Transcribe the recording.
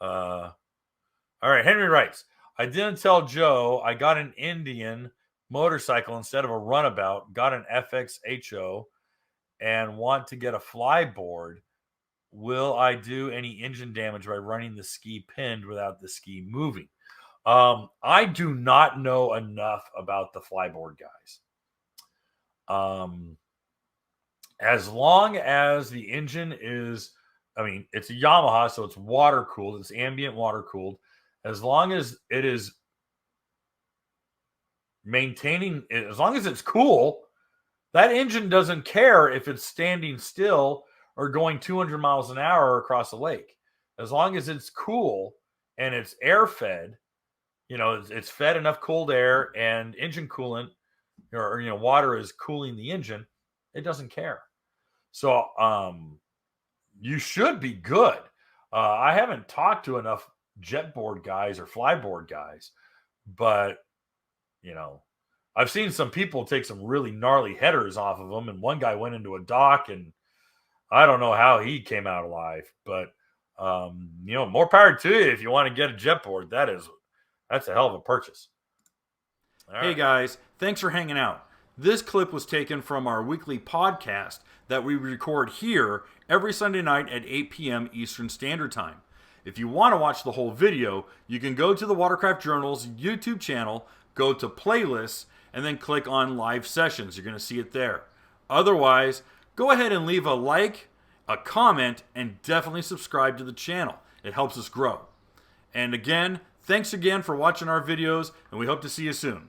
All right, Henry writes, I didn't tell Joe I got an Indian motorcycle instead of a runabout, got an FXHO, and want to get a flyboard. Will I do any engine damage by running the ski pinned without the ski moving? I do not know enough about the flyboard guys. As long as the engine is, I mean, it's a Yamaha, so it's water cooled, it's ambient water cooled. As long as it is maintaining, as long as it's cool, that engine doesn't care if it's standing still or going 200 miles an hour across a lake. As long as it's cool and it's air fed, it's fed enough cold air and engine coolant, or water is cooling the engine, it doesn't care. So you should be good. I haven't talked to enough jetboard guys or flyboard guys, but I've seen some people take some really gnarly headers off of them, and one guy went into a dock, and I don't know how he came out alive. But more power to you if you want to get a jetboard. That's a hell of a purchase. Hey guys, thanks for hanging out. This clip was taken from our weekly podcast that we record here every Sunday night at 8 p.m. Eastern Standard Time. If you want to watch the whole video, you can go to the Watercraft Journal's YouTube channel, go to playlists, and then click on live sessions. You're going to see it there. Otherwise, go ahead and leave a like, a comment, and definitely subscribe to the channel. It helps us grow. And again, thanks again for watching our videos, and we hope to see you soon.